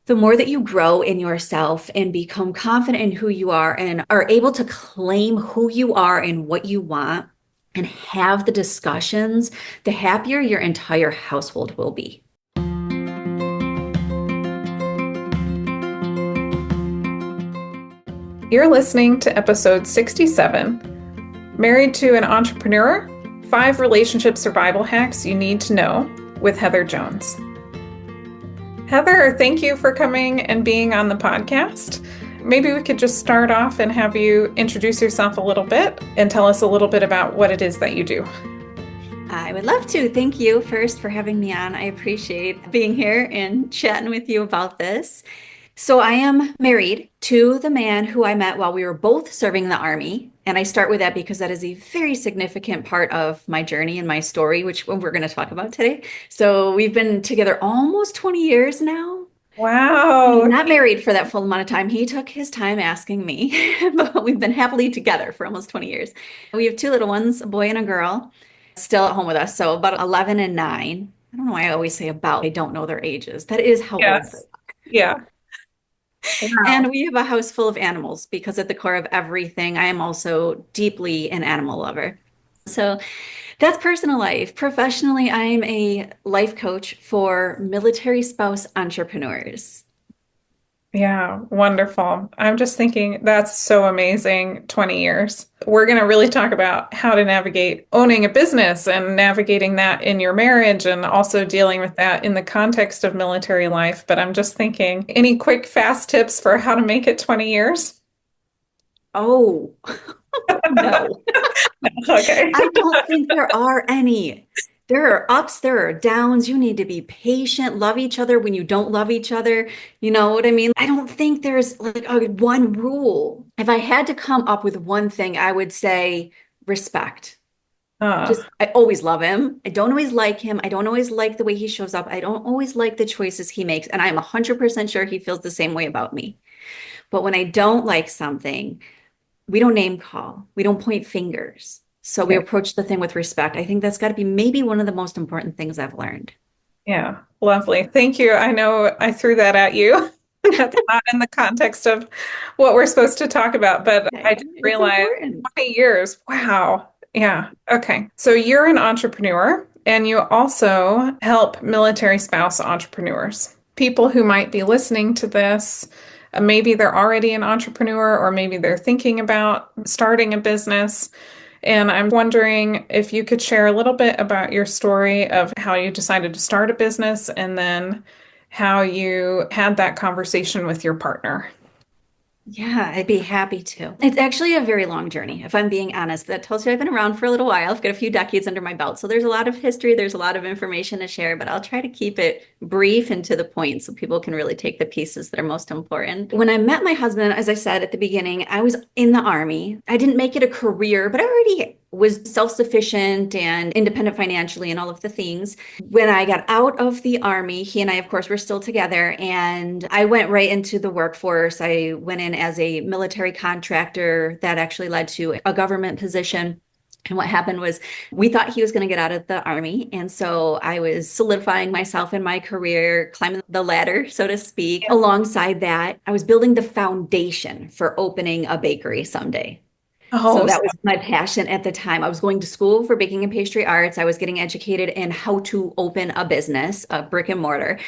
The more that you grow in yourself and become confident in who you are and are able to claim who you are and what you want and have the discussions, the happier your entire household will be. You're listening to episode 67, Married to an Entrepreneur, 5 Relationship Survival Hacks You Need to Know with Heather Jones. Heather, thank you for coming and being on the podcast. Maybe we could just start off and have you introduce yourself a little bit and tell us a little bit about what it is that you do. I would love to. Thank you first for having me on. I appreciate being here and chatting with you about this. So, I am married to the man who I met while we were both serving the Army. And I start with that because that is a very significant part of my journey and my story, which we're going to talk about today. So, we've been together almost 20 years now. Wow. Not married for that full amount of time. He took his time asking me, but we've been happily together for almost 20 years. We have two little ones, a boy and a girl, still at home with us. So about 11 and 9. I don't know why I always say about. I don't know their ages. That is how old they Yes. Yeah. are. And we have a house full of animals because at the core of everything, I am also deeply an animal lover. So that's personal life. Professionally, I'm a life coach for military spouse entrepreneurs. Yeah, wonderful. I'm just thinking that's so amazing, 20 years. We're going to really talk about how to navigate owning a business and navigating that in your marriage and also dealing with that in the context of military life. But I'm just thinking, any quick, fast tips for how to make it 20 years? Oh, no. Okay. I don't think there are any. There are ups, there are downs. You need to be patient, love each other when you don't love each other. You know what I mean? I don't think there's like one rule. If I had to come up with one thing, I would say respect. Uh, Just, I always love him. I don't always like him. I don't always like the way he shows up. I don't always like the choices he makes. And I'm 100% sure he feels the same way about me. But when I don't like something, we don't name call. We don't point fingers. So we okay. approach the thing with respect. I think that's got to be maybe one of the most important things I've learned. Yeah, lovely. Thank you. I know I threw that at you. That's not in the context of what we're supposed to talk about, but I Okay. did It's realize important. 20 years. Wow. Yeah. Okay. So you're an entrepreneur and you also help military spouse entrepreneurs, people who might be listening to this. Maybe they're already an entrepreneur or maybe they're thinking about starting a business. And I'm wondering if you could share a little bit about your story of how you decided to start a business and then how you had that conversation with your partner. Yeah, I'd be happy to. It's actually a very long journey, if I'm being honest. That tells you I've been around for a little while. I've got a few decades under my belt. So there's a lot of history, there's a lot of information to share, but I'll try to keep it brief and to the point so people can really take the pieces that are most important. When I met my husband, as I said at the beginning, I was in the Army. I didn't make it a career, but I already was self-sufficient and independent financially and all of the things. When I got out of the Army, he and I, of course, were still together, and I went right into the workforce. I went in as a military contractor that actually led to a government position. And what happened was we thought he was going to get out of the Army. And so I was solidifying myself in my career, climbing the ladder, so to speak. Alongside that, I was building the foundation for opening a bakery someday. So Oh, that was my passion at the time. I was going to school for baking and pastry arts. I was getting educated in how to open a business, a brick and mortar.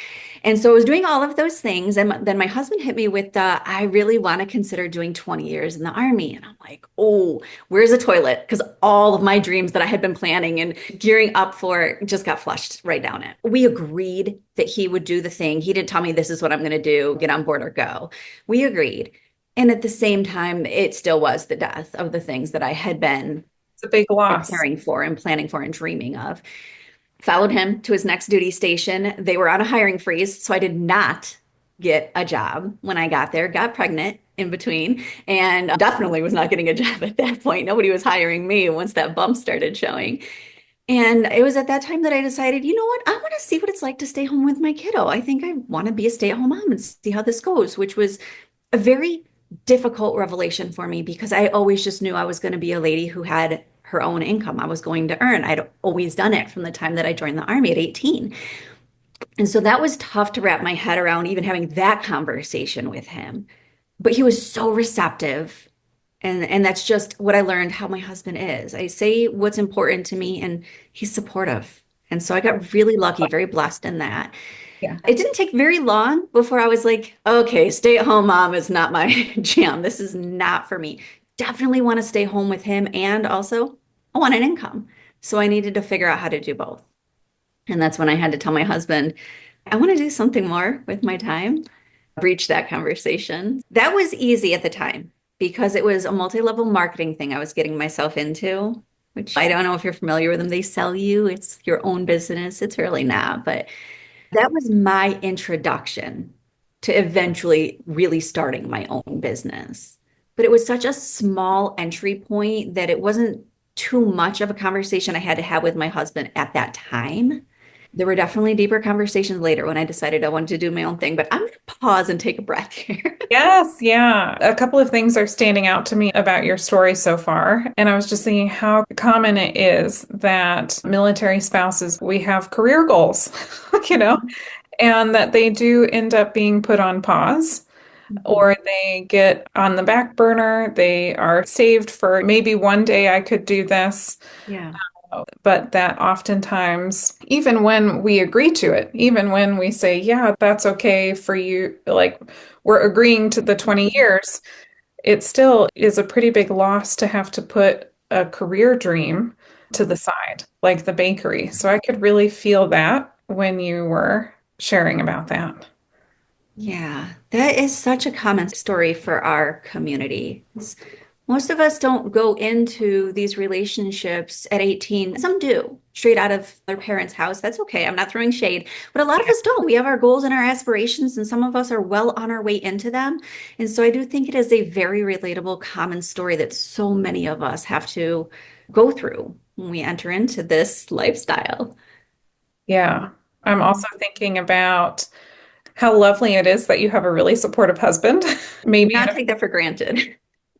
And so I was doing all of those things. And then my husband hit me with I really want to consider doing 20 years in the Army. And I'm like, oh, where's the toilet? Because all of my dreams that I had been planning and gearing up for just got flushed right down it. We agreed that he would do the thing. He didn't tell me this is what I'm going to do, get on board or go. We agreed. And at the same time, it still was the death of the things that I had been it's a big loss. preparing for and planning for and dreaming of. Followed him to his next duty station. They were on a hiring freeze, so I did not get a job when I got there, got pregnant in between, and definitely was not getting a job at that point. Nobody was hiring me once that bump started showing. And it was at that time that I decided, you know what? I want to see what it's like to stay home with my kiddo. I think I want to be a stay-at-home mom and see how this goes, which was a very difficult revelation for me because I always just knew I was going to be a lady who had her own income. I was going to earn. I'd always done it from the time that I joined the Army at 18. And so that was tough to wrap my head around, even having that conversation with him. But he was so receptive. And that's just what I learned how my husband is. I say what's important to me and he's supportive. And so I got really lucky, very blessed in that. Yeah. It didn't take very long before I was like, okay, stay-at-home mom is not my jam. This is not for me. Definitely want to stay home with him. And also, I want an income. So I needed to figure out how to do both. And that's when I had to tell my husband, I want to do something more with my time. Breach that conversation. That was easy at the time because it was a multi-level marketing thing I was getting myself into, which I don't know if you're familiar with them. They sell you, it's your own business. It's really not, but that was my introduction to eventually really starting my own business. But it was such a small entry point that it wasn't too much of a conversation I had to have with my husband at that time. There were definitely deeper conversations later when I decided I wanted to do my own thing, but I'm going to pause and take a breath here. Yes, yeah. A couple of things are standing out to me about your story so far. And I was just thinking how common it is that military spouses, we have career goals, you know, and that they do end up being put on pause Mhm. or they get on the back burner. They are saved for maybe one day I could do this. Yeah. But that oftentimes, even when we agree to it, even when we say, yeah, that's okay for you, like we're agreeing to the 20 years, it still is a pretty big loss to have to put a career dream to the side, like the bakery. So I could really feel that when you were sharing about that. Yeah, that is such a common story for our community. Most of us don't go into these relationships at 18. Some do, straight out of their parents' house. That's okay. I'm not throwing shade, but a lot of us don't. We have our goals and our aspirations, and some of us are well on our way into them. And so I do think it is a very relatable, common story that so many of us have to go through when we enter into this lifestyle. Yeah. I'm also thinking about how lovely it is that you have a really supportive husband. Do Maybe in not a take that for granted.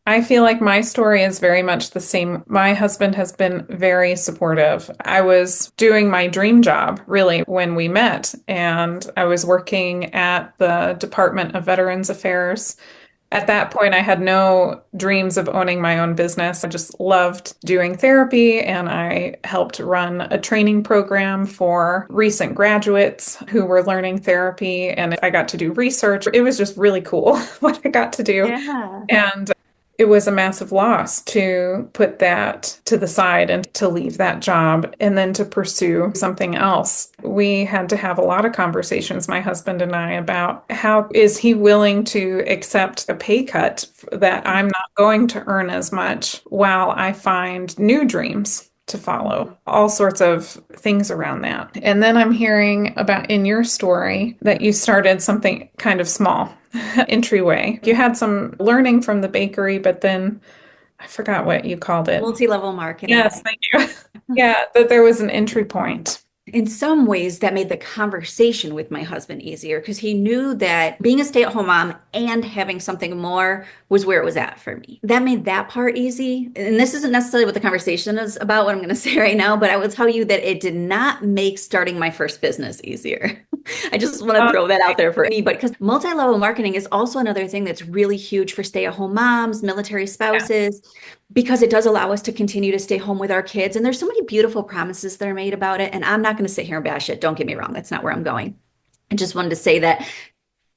I feel like my story is very much the same. My husband has been very supportive. I was doing my dream job really when we met, and I was working at the Department of Veterans Affairs. At that point, I had no dreams of owning my own business. I just loved doing therapy, and I helped run a training program for recent graduates who were learning therapy, and I got to do research. It was just really cool what I got to do. Yeah. And it was a massive loss to put that to the side and to leave that job and then to pursue something else. We had to have a lot of conversations, my husband and I, about how is he willing to accept a pay cut that I'm not going to earn as much while I find new dreams to follow, all sorts of things around that. And then I'm hearing about in your story that you started something kind of small, entryway. You had some learning from the bakery, but then I forgot what you called it. Multi-level marketing. Yes, thank you. Yeah, that there was an entry point. In some ways, that made the conversation with my husband easier because he knew that being a stay-at-home mom and having something more was where it was at for me. That made that part easy. And this isn't necessarily what the conversation is about, what I'm going to say right now, but I will tell you that it did not make starting my first business easier. I just want to Uh, throw that out there for anybody because multi-level marketing is also another thing that's really huge for stay-at-home moms, military yeah. spouses, because it does allow us to continue to stay home with our kids. And there's so many beautiful promises that are made about it. And I'm not going to sit here and bash it. Don't get me wrong. That's not where I'm going. I just wanted to say that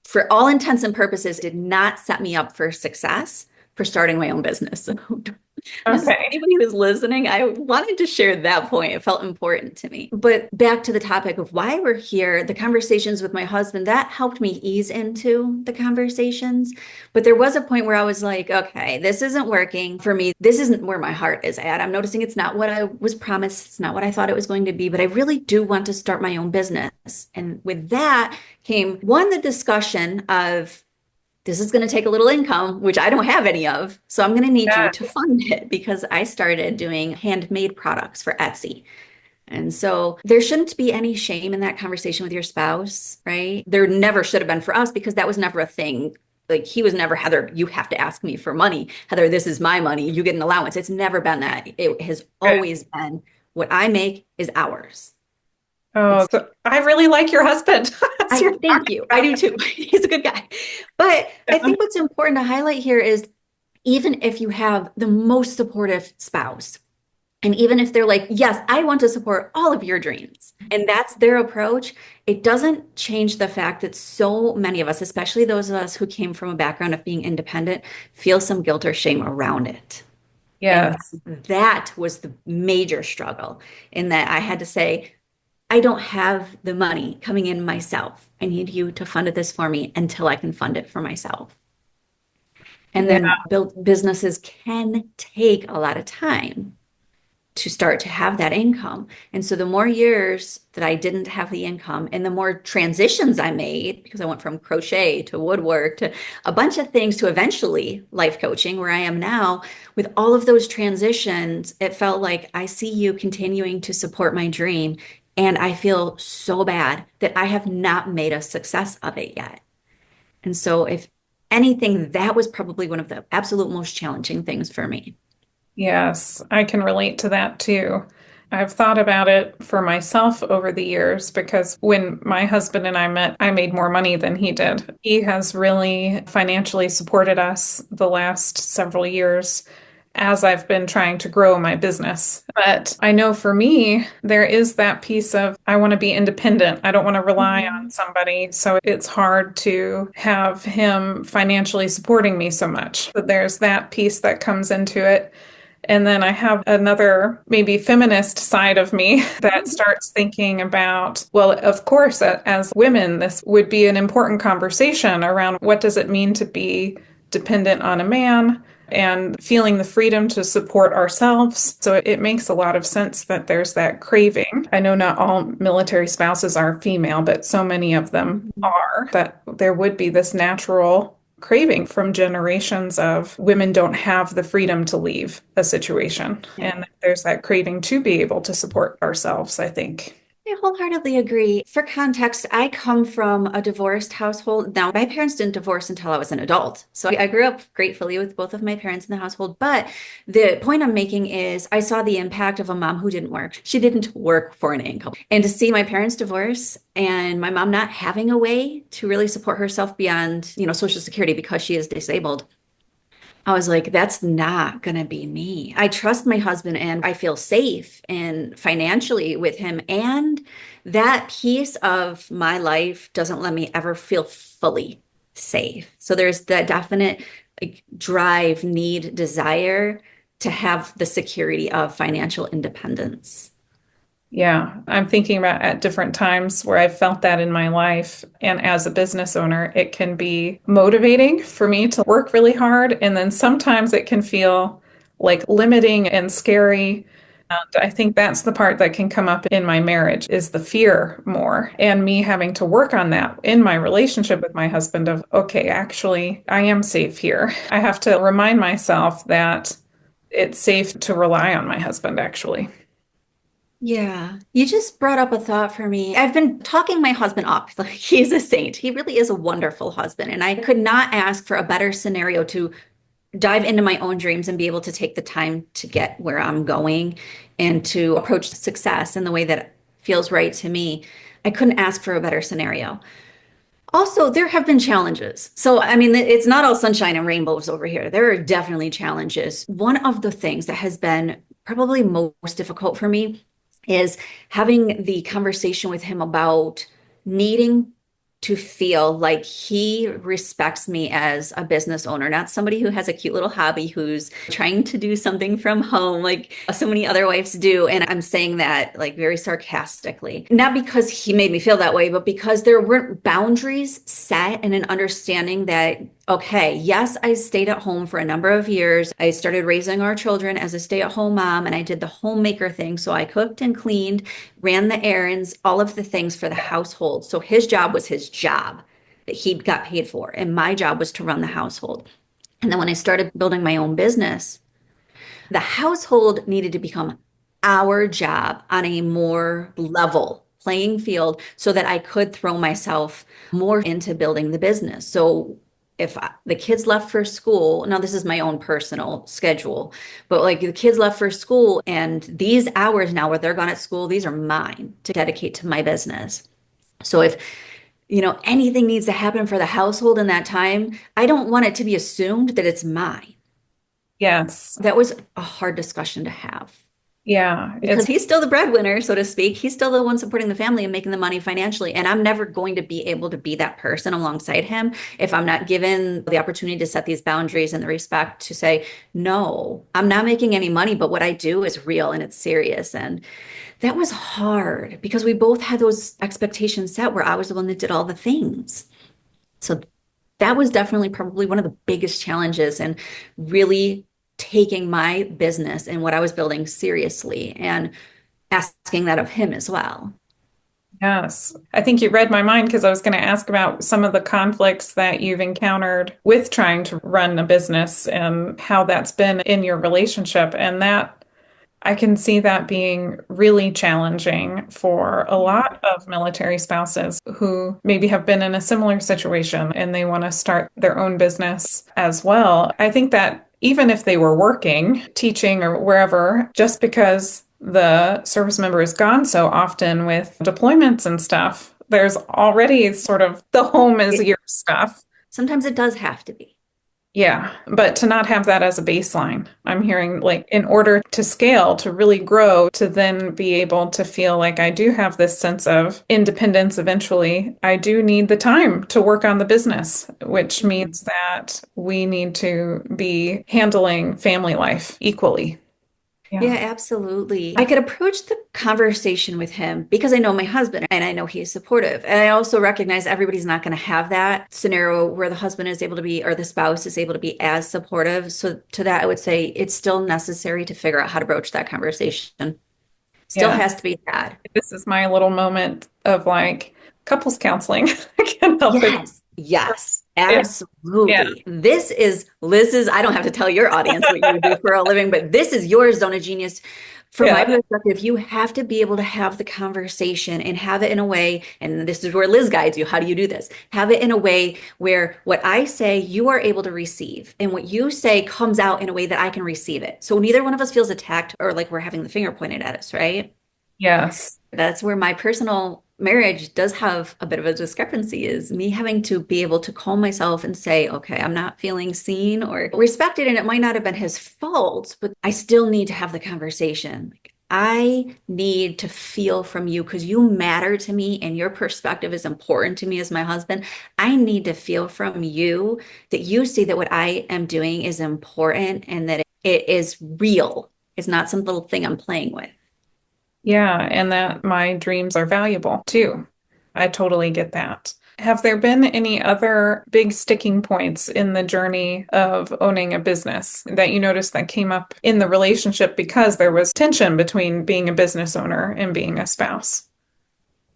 for all intents and purposes, did not set me up for success for starting my own business. So just Okay. anybody who's listening, I wanted to share that point. It felt important to me. But back to the topic of why we're here, the conversations with my husband, that helped me ease into the conversations. But there was a point where I was like, okay, this isn't working for me. This isn't where my heart is at. I'm noticing it's not what I was promised. It's not what I thought it was going to be, but I really do want to start my own business. And with that came one, the discussion of this is going to take a little income, which I don't have any of. So I'm going to need you Yeah. to fund it because I started doing handmade products for Etsy. And so there shouldn't be any shame in that conversation with your spouse, right? There never should have been for us because that was never a thing. Like he was never, Heather, you have to ask me for money. Heather, this is my money. You get an allowance. It's never been that. It has Good. always been what I make is ours. Oh, It's so I really like your husband. As I you're thank talking you. I about do too. He's a good guy. But I him. think what's important to highlight here is even if you have the most supportive spouse, and even if they're like, yes, I want to support all of your dreams, and that's their approach, it doesn't change the fact that so many of us, especially those of us who came from a background of being independent, feel some guilt or shame around it. And Yes. that was the major struggle in that I had to say, I don't have the money coming in myself. I need you to fund this for me until I can fund it for myself. And Yeah. then build businesses can take a lot of time to start to have that income. And so the more years that I didn't have the income and the more transitions I made, because I went from crochet to woodwork to a bunch of things to eventually life coaching where I am now, with all of those transitions, it felt like I see you continuing to support my dream. And I feel so bad that I have not made a success of it yet. And so, if anything, that was probably one of the absolute most challenging things for me. Yes, I can relate to that too. I've thought about it for myself over the years because when my husband and I met, I made more money than he did. He has really financially supported us the last several years as I've been trying to grow my business. But I know for me, there is that piece of I want to be independent. I don't want to rely on Mhm. somebody. So it's hard to have him financially supporting me so much. But there's that piece that comes into it. And then I have another maybe feminist side of me that starts thinking about, well, of course, as women, this would be an important conversation around what does it mean to be dependent on a man and feeling the freedom to support ourselves. So it makes a lot of sense that there's that craving. I know not all military spouses are female, but so many of them Mhm. are, that there would be this natural craving from generations of women don't have the freedom to leave a situation. Yeah. And there's that craving to be able to support ourselves, I think. I wholeheartedly agree. For context, I come from a divorced household. Now, my parents didn't divorce until I was an adult. So I grew up gratefully with both of my parents in the household. But the point I'm making is I saw the impact of a mom who didn't work. She didn't work for an income. And to see my parents divorce and my mom not having a way to really support herself beyond, Social Security because she is disabled, I was like, that's not going to be me. I trust my husband and I feel safe and financially with him. And that piece of my life doesn't let me ever feel fully safe. So there's that definite like drive, need, desire to have the security of financial independence. Yeah, I'm thinking about at different times where I've felt that in my life. And as a business owner, it can be motivating for me to work really hard. And then sometimes it can feel like limiting and scary. And I think that's the part that can come up in my marriage is the fear more and me having to work on that in my relationship with my husband of, okay, actually, I am safe here. I have to remind myself that it's safe to rely on my husband, actually. Yeah, you just brought up a thought for me. I've been talking my husband up. Like he's a saint. He really is a wonderful husband. And I could not ask for a better scenario to dive into my own dreams and be able to take the time to get where I'm going and to approach success in the way that feels right to me. I couldn't ask for a better scenario. Also, there have been challenges. So, I mean, it's not all sunshine and rainbows over here. There are definitely challenges. One of the things that has been probably most difficult for me is having the conversation with him about needing to feel like he respects me as a business owner, not somebody who has a cute little hobby who's trying to do something from home like so many other wives do. And I'm saying that like very sarcastically, not because he made me feel that way, but because there weren't boundaries set and an understanding that okay, yes, I stayed at home for a number of years. I started raising our children as a stay-at-home mom, and I did the homemaker thing. So I cooked and cleaned, ran the errands, all of the things for the household. So his job was his job that he got paid for, and my job was to run the household. And then when I started building my own business, the household needed to become our job on a more level playing field so that I could throw myself more into building the business. So if the kids left for school, now this is my own personal schedule, but like the kids left for school and these hours now where they're gone at school, these are mine to dedicate to my business. So if, anything needs to happen for the household in that time, I don't want it to be assumed that it's mine. Yes. That was a hard discussion to have Yeah. because he's still the breadwinner, so to speak. He's still the one supporting the family and making the money financially. And I'm never going to be able to be that person alongside him if I'm not given the opportunity to set these boundaries and the respect to say, no, I'm not making any money, but what I do is real and it's serious. And that was hard because we both had those expectations set where I was the one that did all the things. So that was definitely probably one of the biggest challenges and really taking my business and what I was building seriously and asking that of him as well. Yes. I think you read my mind because I was going to ask about some of the conflicts that you've encountered with trying to run a business and how that's been in your relationship. And that I can see that being really challenging for a Yeah. lot of military spouses who maybe have been in a similar situation and they want to start their own business as well. I think that even if they were working, teaching, or wherever, just because the service member is gone so often with deployments and stuff, there's already sort of the home is It, your stuff. sometimes it does have to be. Yeah, but to not have that as a baseline, I'm hearing like in order to scale, to really grow, to then be able to feel like I do have this sense of independence eventually, I do need the time to work on the business, which means that we need to be handling family life equally. Yeah, Yeah. absolutely. I could approach the conversation with him because I know my husband and I know he's supportive. And I also recognize everybody's not going to have that scenario where the husband is able to be or the spouse is able to be as supportive. So to that, I would say it's still necessary to figure out how to broach that conversation. Still Yeah. has to be had. This is my little moment of like couples counseling. I can help it. Yes, yes, Yeah. Yeah. absolutely. This is Liz's. I don't have to tell your audience what you do for a living, but this is your zone of genius. From my Yeah. perspective, you have to be able to have the conversation and have it in a way, and this is where Liz guides you. How do you do this? Have it in a way where what I say, you are able to receive, and what you say comes out in a way that I can receive it. So neither one of us feels attacked or like we're having the finger pointed at us, right? Yes. That's where my personal marriage does have a bit of a discrepancy is me having to be able to calm myself and say, okay, I'm not feeling seen or respected, and it might not have been his fault, but I still need to have the conversation. Like, I need to feel from you because you matter to me and your perspective is important to me as my husband. I need to feel from you that you see that what I am doing is important and that it is real. It's not some little thing I'm playing with. Yeah, and that my dreams are valuable too. I totally get that. Have there been any other big sticking points in the journey of owning a business that you noticed that came up in the relationship because there was tension between being a business owner and being a spouse?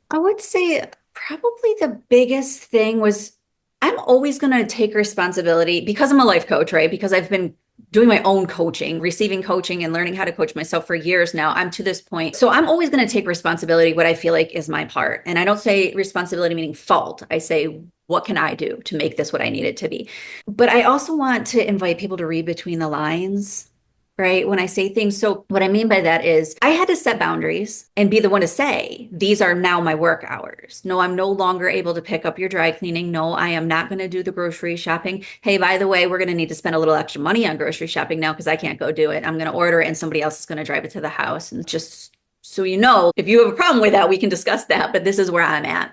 I would say probably the biggest thing was I'm always going to take responsibility because I'm a life coach, right? Because I've been doing my own coaching, receiving coaching and learning how to coach myself for years now. I'm to this point. So I'm always going to take responsibility, what I feel like is my part. And I don't say responsibility meaning fault. I say, what can I do to make this what I need it to be? But I also want to invite people to read between the lines, right? When I say things. So, what I mean by that is I had to set boundaries and be the one to say, these are now my work hours. No, I'm no longer able to pick up your dry cleaning. No, I am not going to do the grocery shopping. Hey, by the way, we're going to need to spend a little extra money on grocery shopping now because I can't go do it. I'm going to order it and somebody else is going to drive it to the house. And just so you know, if you have a problem with that, we can discuss that. But this is where I'm at.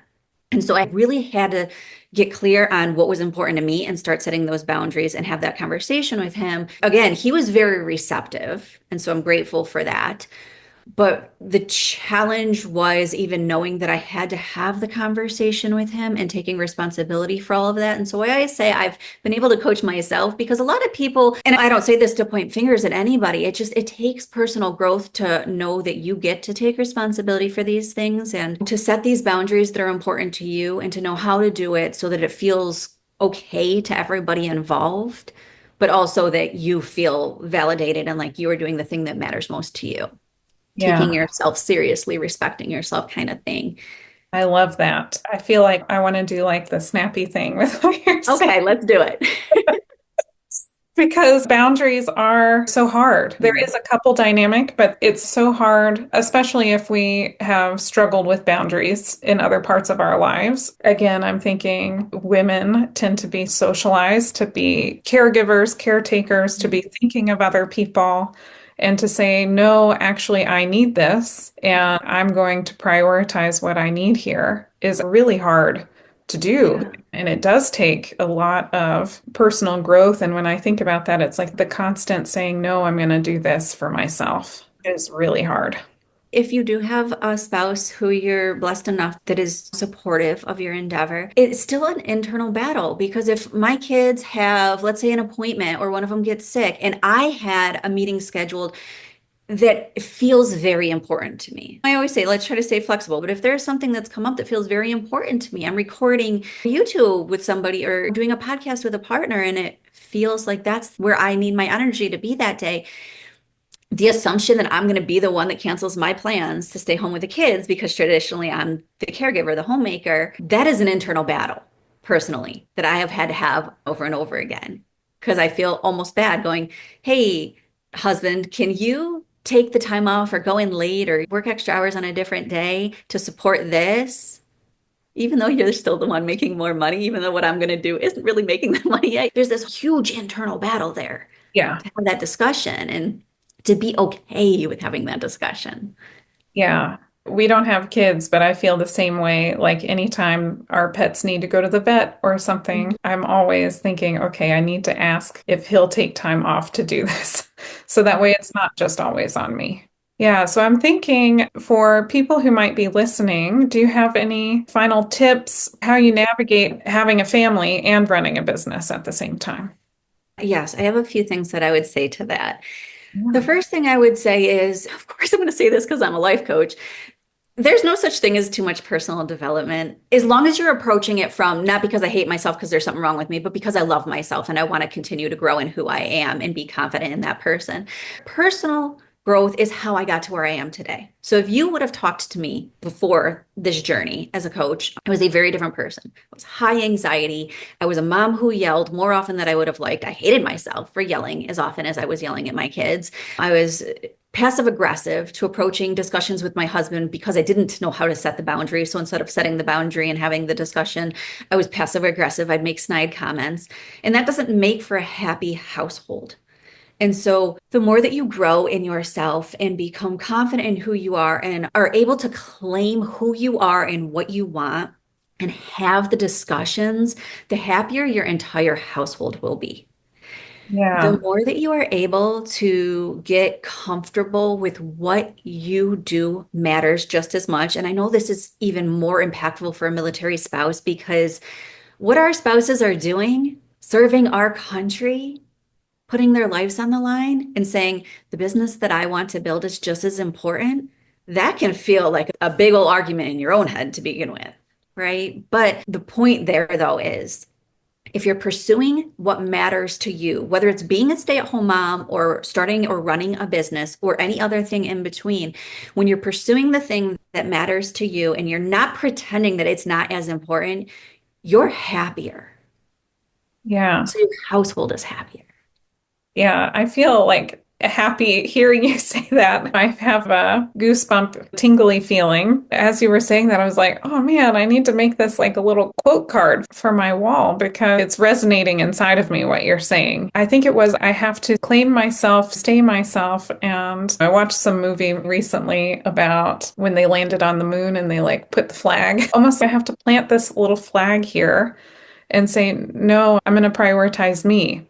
And so I really had to get clear on what was important to me and start setting those boundaries and have that conversation with him. Again, he was very receptive. And so I'm grateful for that. But the challenge was even knowing that I had to have the conversation with him and taking responsibility for all of that. And so I say I've been able to coach myself because a lot of people, and I don't say this to point fingers at anybody, it takes personal growth to know that you get to take responsibility for these things and to set these boundaries that are important to you and to know how to do it so that it feels okay to everybody involved, but also that you feel validated and like you are doing the thing that matters most to you, taking Yeah. yourself seriously, respecting yourself kind of thing. I love that. I feel like I want to do like the snappy thing with what you're saying. Okay, let's do it. Because boundaries are so hard. There Mm. is a couple dynamic, but it's so hard, especially if we have struggled with boundaries in other parts of our lives. Again, I'm thinking women tend to be socialized to be caregivers, caretakers, to be thinking of other people, and to say, no, actually, I need this, and I'm going to prioritize what I need here is really hard to do. Yeah. And it does take a lot of personal growth. And when I think about that, it's like the constant saying, no, I'm going to do this for myself is really hard. If you do have a spouse who you're blessed enough that is supportive of your endeavor, it's still an internal battle because if my kids have, let's say, an appointment or one of them gets sick and I had a meeting scheduled that feels very important to me. I always say, let's try to stay flexible. But if there's something that's come up that feels very important to me, I'm recording YouTube with somebody or doing a podcast with a partner, and it feels like that's where I need my energy to be that day. The assumption that I'm going to be the one that cancels my plans to stay home with the kids because traditionally I'm the caregiver, the homemaker, that is an internal battle personally that I have had to have over and over again because I feel almost bad going, hey, husband, can you take the time off or go in late or work extra hours on a different day to support this? Even though you're still the one making more money, even though what I'm going to do isn't really making the money yet, there's this huge internal battle there Yeah. to have that discussion and to be okay with having that discussion. Yeah. We don't have kids, but I feel the same way. Like anytime our pets need to go to the vet or something, I'm always thinking, okay, I need to ask if he'll take time off to do this. So that way it's not just always on me. Yeah, so I'm thinking for people who might be listening, do you have any final tips how you navigate having a family and running a business at the same time? Yes, I have a few things that I would say to that. The Yeah. first thing I would say is, of course, I'm going to say this because I'm a life coach. There's no such thing as too much personal development. As long as you're approaching it from not because I hate myself because there's something wrong with me, but because I love myself and I want to continue to grow in who I am and be confident in that person. Personal growth is how I got to where I am today. So if you would have talked to me before this journey as a coach, I was a very different person. I was high anxiety. I was a mom who yelled more often than I would have liked. I hated myself for yelling as often as I was yelling at my kids. I was passive aggressive to approaching discussions with my husband because I didn't know how to set the boundary. So instead of setting the boundary and having the discussion, I was passive aggressive. I'd make snide comments. And that doesn't make for a happy household. And so the more that you grow in yourself and become confident in who you are and are able to claim who you are and what you want and have the discussions, the happier your entire household will be. The Yeah. more that you are able to get comfortable with what you do matters just as much. And I know this is even more impactful for a military spouse because what our spouses are doing, serving our country, putting their lives on the line and saying, the business that I want to build is just as important, that can feel like a big old argument in your own head to begin with, right? But the point there, though, is if you're pursuing what matters to you, whether it's being a stay-at-home mom or starting or running a business or any other thing in between, when you're pursuing the thing that matters to you and you're not pretending that it's not as important, you're happier. Yeah. So your household is happier. Yeah, I feel like happy hearing you say that. I have a goosebump, tingly feeling. As you were saying that, I was like, oh man, I need to make this like a little quote card for my wall because it's resonating inside of me what you're saying. I think it was I have to claim myself, stay myself. And I watched some movie recently about when they landed on the moon and they like put the flag. Almost I have to plant this little flag here and say, no, I'm going to prioritize me.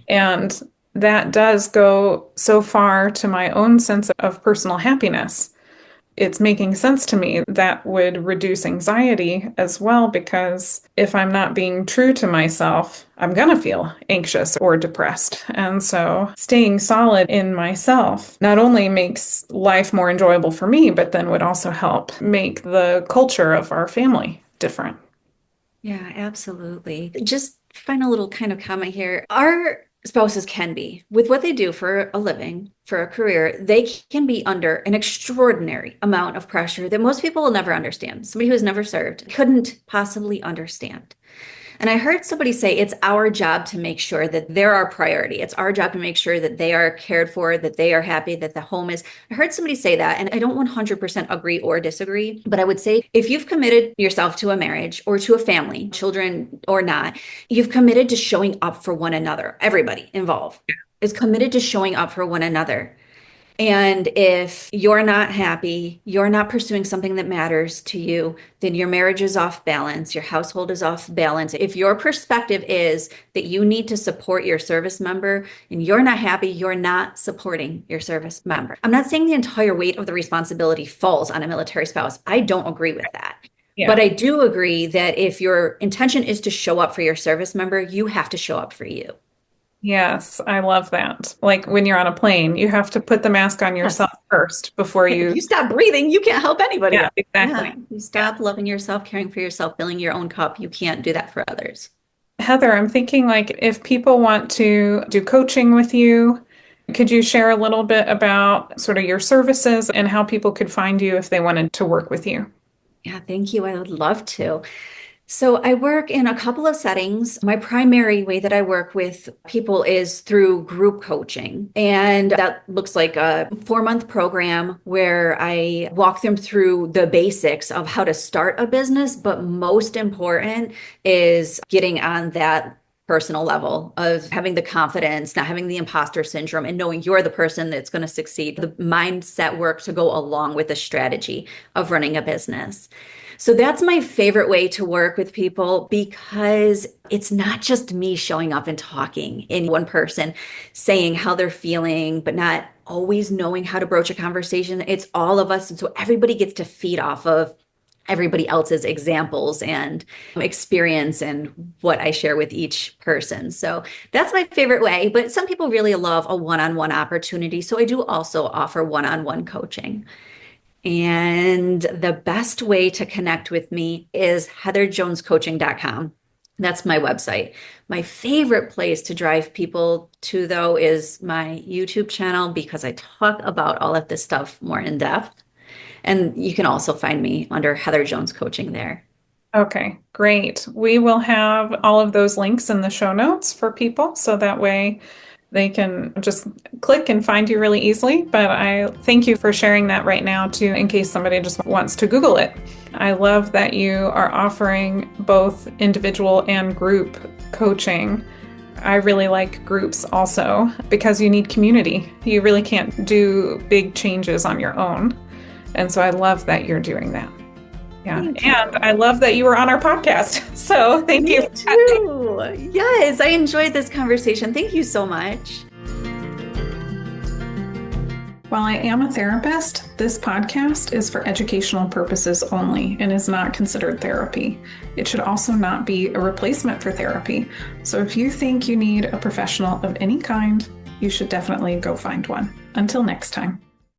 And that does go so far to my own sense of personal happiness. It's making sense to me that would reduce anxiety as well, because if I'm not being true to myself, I'm going to feel anxious or depressed. And so staying solid in myself not only makes life more enjoyable for me, but then would also help make the culture of our family different. Yeah, absolutely. Just final little kind of comment here. Our spouses can be with what they do for a living, for a career, they can be under an extraordinary amount of pressure that most people will never understand. Somebody who has never served couldn't possibly understand. And I heard somebody say it's our job to make sure that they're our priority. It's our job to make sure that they are cared for, that they are happy, that the home is. I heard somebody say that, and I don't 100% agree or disagree, but I would say if you've committed yourself to a marriage or to a family, children or not, you've committed to showing up for one another. Everybody involved is committed to showing up for one another. And if you're not happy, you're not pursuing something that matters to you, then your marriage is off balance, your household is off balance. If your perspective is that you need to support your service member and you're not happy, you're not supporting your service member. I'm not saying the entire weight of the responsibility falls on a military spouse. I don't agree with that. Yeah. But I do agree that if your intention is to show up for your service member, you have to show up for you. Yes, I love that. Like when you're on a plane, you have to put the mask on yourself Yes. first before If you. you stop breathing, you can't help anybody Yeah, else. exactly. Yeah. You Yeah. stop loving yourself, caring for yourself, filling your own cup. You can't do that for others. Heather, I'm thinking like if people want to do coaching with you, could you share a little bit about sort of your services and how people could find you if they wanted to work with you? Yeah, thank you. I would love to. So I work in a couple of settings. My primary way that I work with people is through group coaching. And that looks like a 4-month program where I walk them through the basics of how to start a business. But most important is getting on that personal level of having the confidence, not having the imposter syndrome, and knowing you're the person that's going to succeed, the mindset work to go along with the strategy of running a business. So that's my favorite way to work with people because it's not just me showing up and talking in one person, saying how they're feeling, but not always knowing how to broach a conversation. It's all of us. And so everybody gets to feed off of everybody else's examples and experience and what I share with each person. So that's my favorite way. But some people really love a one-on-one opportunity. So I do also offer one-on-one coaching. And the best way to connect with me is heatherjonescoaching.com. That's my website. My favorite place to drive people to, though, is my YouTube channel because I talk about all of this stuff more in depth. And you can also find me under Heather Jones Coaching there. Okay, great. We will have all of those links in the show notes for people so that way they can just click and find you really easily. But I thank you for sharing that right now too, in case somebody just wants to Google it. I love that you are offering both individual and group coaching. I really like groups also because you need community. You really can't do big changes on your own. And so I love that you're doing that. Yeah. And I love that you were on our podcast. So thank you. Me too. Yes, I enjoyed this conversation. Thank you so much. While I am a therapist, this podcast is for educational purposes only and is not considered therapy. It should also not be a replacement for therapy. So if you think you need a professional of any kind, you should definitely go find one. Until next time.